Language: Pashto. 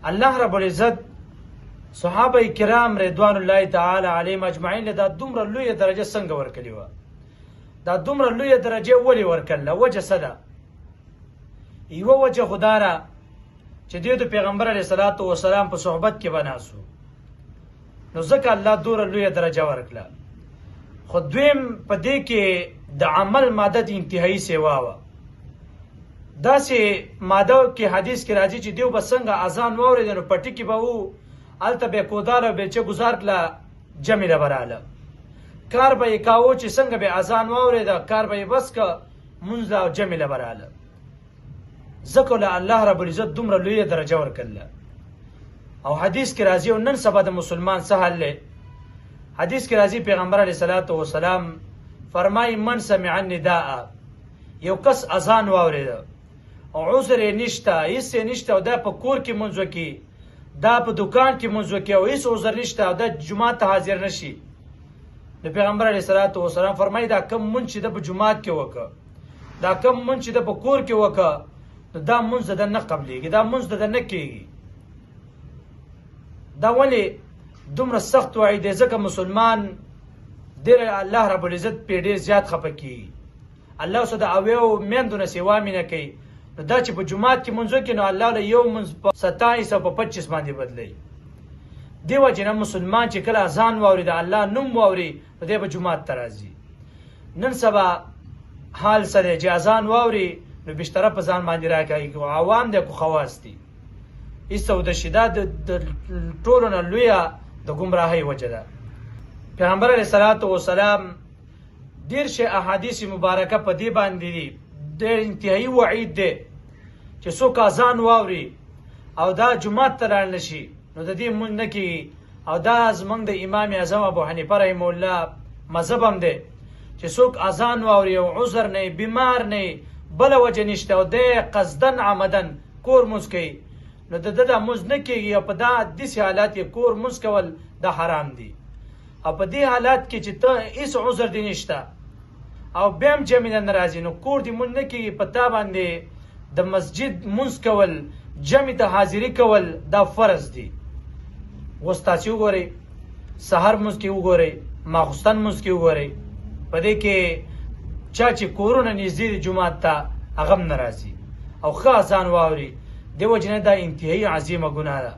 الله رب العزت صحابه کرام رضوان الله تعالی علیهم اجمعین له دا دومره لویه درجه څنګه ورکړې وه؟ دا دومره لویه درجه ولې ورکړله؟ وجه څه ده؟ یوه وجه خو دا ده چې دوی د پیغمبر علیه صلات وسلام په صحبت کې به ناست وو، نو ځکه الله دومره لویه درجه ورکړه. خو دویم په دې کې د عمل ماده د انتهایي سیوا وه. داسې ماده کې حدیث کې راځي چې دیو به څنګه اذان واورېده نو پټي کې به وو، هلته به یې کوداله او بیلچه ګزار کړه، جمع له به راله. کار به یې کاوه چې څنګه به اذان واورېده، کار به یې بس که مونځ له او جمع له به راله. ځکه له الله رب العزت دومره لویه درجه ورکړله. او حدیث کې راځي او نن سبا د مسلمان څه حال دی؟ حدیث کې راځي پیغمبر علیه صلات وسلام فرمایي من سمع النداء، یو کس اذان واورېده او عذر یې نشته، هېڅ یې نشته، او دا په کور کې مونځ وکړي، دا په دکان کې مونځ وکړي او هېڅ عذر نشته او دا جومات ته حاضر نشي، نو پیغمبر علیه صلات وسلام فرمایي دا کم مونځ چې ده په جومات کې وکړه، دا کم مونځ چې ده په کور کې وکړه، نو دا مونځ د ده نه قبلېږي، دا مونځ د ده نه کېږي. دا ولې دومره سخت وعید دی؟ ځکه مسلمان ډېر الله رب العزت پرې ډېر زیات خفه کېږي. الله اوس د اویو میندو نه سیوا مینه کوي، نو دا چې په جومات کې مونځ وکړي نو الله له یو مونځ په 27 او په 25 باندې بدلوي. دې وجې نه مسلمان چې کله اذان واوري د الله نوم واوري نو دی به جومات ته راځي. نن سبا حال څه دی چې اذان واوري نو بشتره په ځان باندې راکوي، که عوام دی که خواص دي، هېڅ د شدا د ټولو نه لویه د ګمراهۍ وجه ده. پیغمبر علیه صلات وسلام ډېر شی احادیث مبارکه په دې باندې دي، ډېر انتهایي وعید دی چې څوک اذان واوري او دا جومات ته لاړ نشي نو د دې مونځ نه کېږي. او دا زموږ د امام اعظم ابو حنیفه رحمه الله مذهب هم دی چې څوک اذان واوري او عذر نه بیمار نه بله وجه نشته او دی قصدن عمدن کور مونځ کوي نو د ده دا مونځ نه کېږي، او په دا داسې حالات کې کور مونځ کول دا حرام دي. او په دې حالات کې چې ته هېڅ عذر دې نشته او بیا هم جمع نه راځي نو کور دې مونځ نه کېږي، په تا باندې د مسجد مونځ کول، جمع ته حاضري کول دا فرض دي. اوس تاسې وګورئ سهار مونځ کې وګورئ، ماخوستن مونځ کې وګورئ، په دې کې چا چې کورونه نږدې دي جومات ته هغه هم نه راځي او ښه اذان واوري. دې وجې نه دا انتهایي عظیمه ګناه ده.